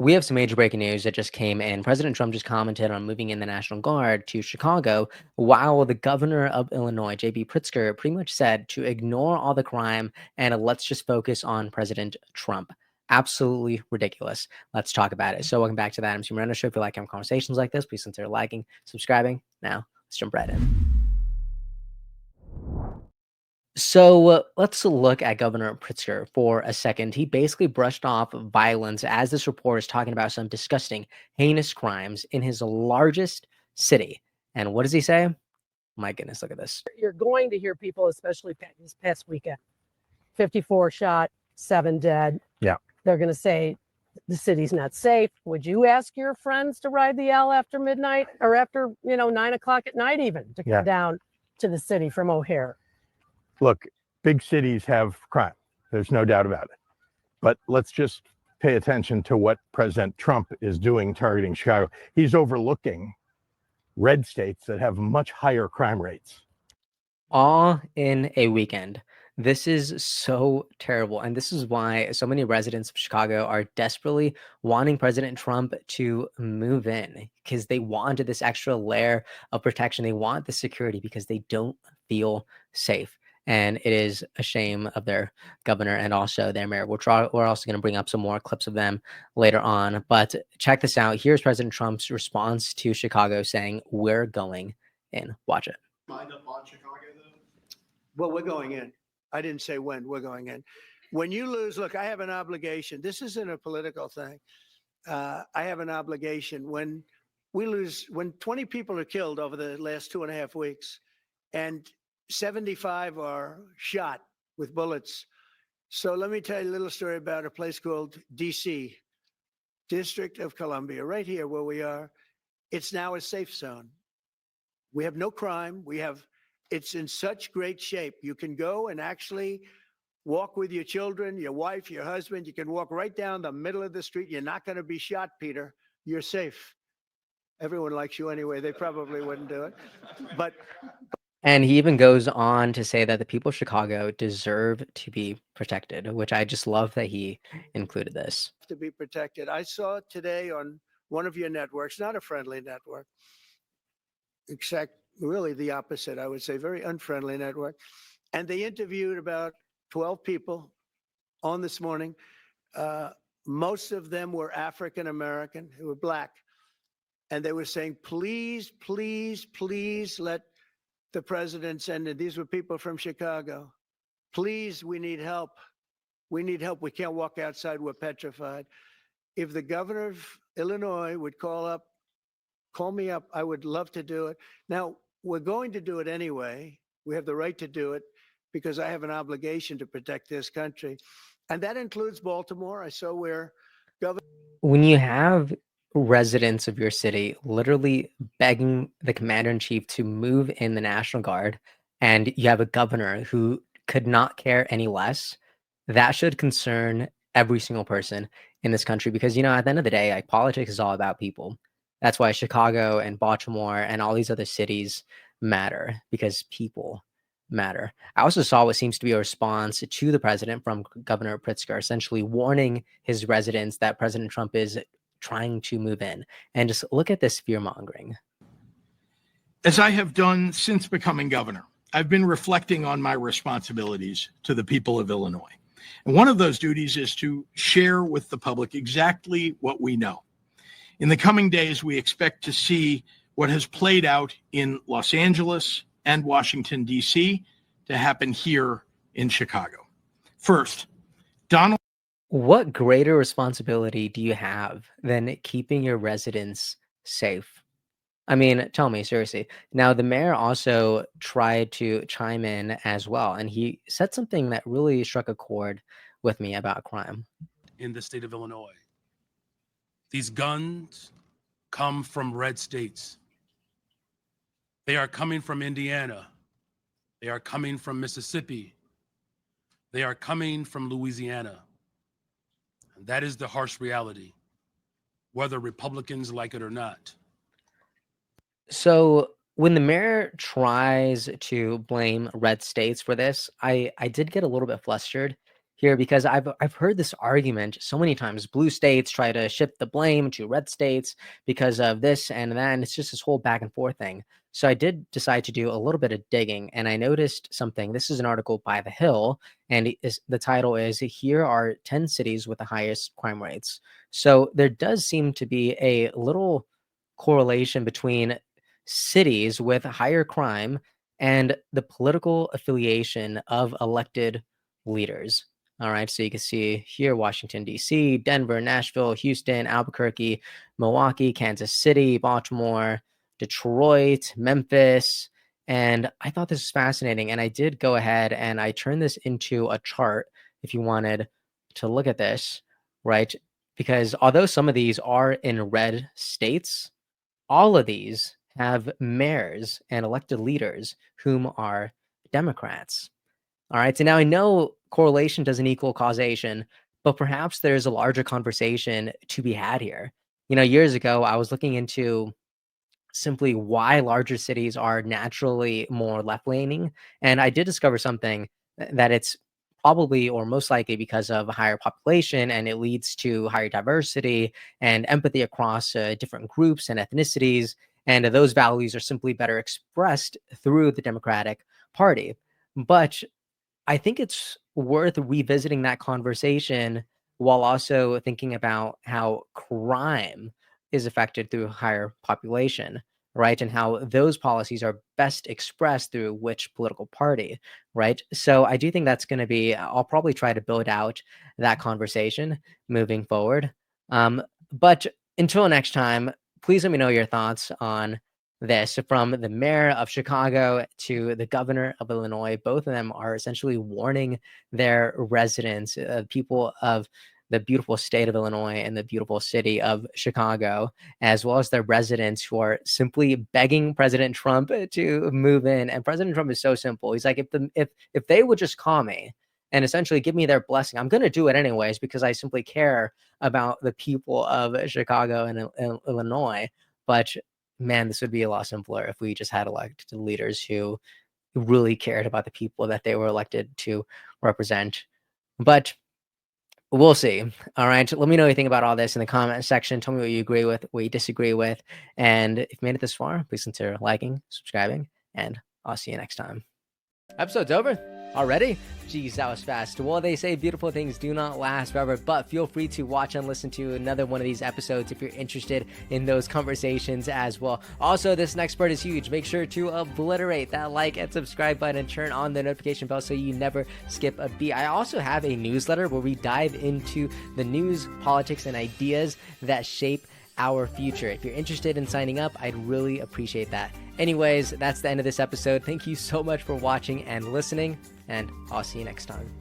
We have some major breaking news that just came in. President Trump just commented on moving in the National Guard to Chicago, while the governor of Illinois, J.B. Pritzker, pretty much said to ignore all the crime and let's just focus on President Trump. Absolutely ridiculous. Let's talk about it. So, welcome back to the Adams Moreno Show. If you like having conversations like this, please consider liking, subscribing. Now, let's jump right in. So let's look at Governor Pritzker for a second. He basically brushed off violence as this report is talking about some disgusting, heinous crimes in his largest city. And what does he say? My goodness, look at this. You're going to hear people, especially this past weekend, 54 shot, 7 dead. Yeah. They're going to say the city's not safe. Would you ask your friends to ride the L after midnight or after, 9 o'clock at night even to come down to the city from O'Hare? Look, big cities have crime. There's no doubt about it. But let's just pay attention to what President Trump is doing targeting Chicago. He's overlooking red states that have much higher crime rates. All in a weekend. This is so terrible. And this is why so many residents of Chicago are desperately wanting President Trump to move in because they wanted this extra layer of protection. They want the security because they don't feel safe. And it is a shame of their governor and also their mayor. We're also going to bring up some more clips of them later on. But check this out. Here's President Trump's response to Chicago saying, "We're going in." Watch it. Mind up on Chicago, though? Well, we're going in. I didn't say when. We're going in. When you lose, look, I have an obligation. This isn't a political thing. I have an obligation. When we lose, when 20 people are killed over the last 2.5 weeks, and 75 are shot with bullets. So let me tell you a little story about a place called D.C., District of Columbia, right here where we are. It's now a safe zone. We have no crime. It's in such great shape. You can go and actually walk with your children, your wife, your husband. You can walk right down the middle of the street. You're not going to be shot, Peter. You're safe. Everyone likes you anyway. They probably wouldn't do it. But And he even goes on to say that the people of Chicago deserve to be protected, which I just love that he included this. to be protected. I saw today on one of your networks, not a friendly network, except really the opposite, I would say, very unfriendly network. And they interviewed about 12 people on this morning. Most of them were African American, who were black. And they were saying, please, please, please let the president send it. These were people from Chicago. Please, we need help. We need help. We can't walk outside. We're petrified. If the governor of Illinois would call me up, I would love to do it. Now, we're going to do it anyway. We have the right to do it because I have an obligation to protect this country. And that includes Baltimore. I saw where Governor. When you have residents of your city literally begging the commander-in-chief to move in the National Guard, and you have a governor who could not care any less, that should concern every single person in this country because, at the end of the day, like, politics is all about people. That's why Chicago and Baltimore and all these other cities matter because people matter. I also saw what seems to be a response to the president from Governor Pritzker, essentially warning his residents that President Trump is trying to move in. And just look at this fear-mongering. As I have done since becoming governor, I've been reflecting on my responsibilities to the people of Illinois. And one of those duties is to share with the public exactly what we know. In the coming days, we expect to see what has played out in Los Angeles and Washington, D.C. to happen here in Chicago. First, Donald. What greater responsibility do you have than keeping your residents safe? I mean, tell me, seriously. Now, the mayor also tried to chime in as well, and he said something that really struck a chord with me about crime. In the state of Illinois, these guns come from red states. They are coming from Indiana. They are coming from Mississippi. They are coming from Louisiana. And that is the harsh reality, whether Republicans like it or not. So when the mayor tries to blame red states for this, I did get a little bit flustered. here because I've heard this argument so many times. Blue states try to shift the blame to red states because of this and that, and it's just this whole back and forth thing. So I did decide to do a little bit of digging, and I noticed something. This is an article by The Hill, and the title is "Here Are 10 Cities with the Highest Crime Rates." So there does seem to be a little correlation between cities with higher crime and the political affiliation of elected leaders. All right, so you can see here Washington, D.C., Denver, Nashville, Houston, Albuquerque, Milwaukee, Kansas City, Baltimore, Detroit, Memphis. And I thought this was fascinating. And I did go ahead and I turned this into a chart if you wanted to look at this, right? Because although some of these are in red states, all of these have mayors and elected leaders whom are Democrats. All right. So now I know correlation doesn't equal causation, but perhaps there's a larger conversation to be had here. Years ago, I was looking into simply why larger cities are naturally more left leaning. And I did discover something that it's probably or most likely because of a higher population, and it leads to higher diversity and empathy across different groups and ethnicities. And those values are simply better expressed through the Democratic Party. But I think it's worth revisiting that conversation while also thinking about how crime is affected through higher population, right? And how those policies are best expressed through which political party, right? So I do think that's going to be, I'll probably try to build out that conversation moving forward. But until next time, please let me know your thoughts on this. From the mayor of Chicago to the governor of Illinois. Both of them are essentially warning their residents, people of the beautiful state of Illinois and the beautiful city of Chicago, as well as their residents who are simply begging President Trump to move in. And President Trump is so simple. He's like, if they would just call me and essentially give me their blessing, I'm going to do it anyways because I simply care about the people of Chicago and Illinois. But man, this would be a lot simpler if we just had elected leaders who really cared about the people that they were elected to represent. But we'll see. All right. Let me know what you think about all this in the comment section. Tell me what you agree with, what you disagree with. And if you made it this far, please consider liking, subscribing, and I'll see you next time. Episode's over already? Geez, that was fast. Well, they say beautiful things do not last forever, but feel free to watch and listen to another one of these episodes if you're interested in those conversations as well. Also, this next part is huge. Make sure to obliterate that like and subscribe button and turn on the notification bell so you never skip a beat. I also have a newsletter where we dive into the news, politics, and ideas that shape our future. If you're interested in signing up, I'd really appreciate that. Anyways, that's the end of this episode. Thank you so much for watching and listening, and I'll see you next time.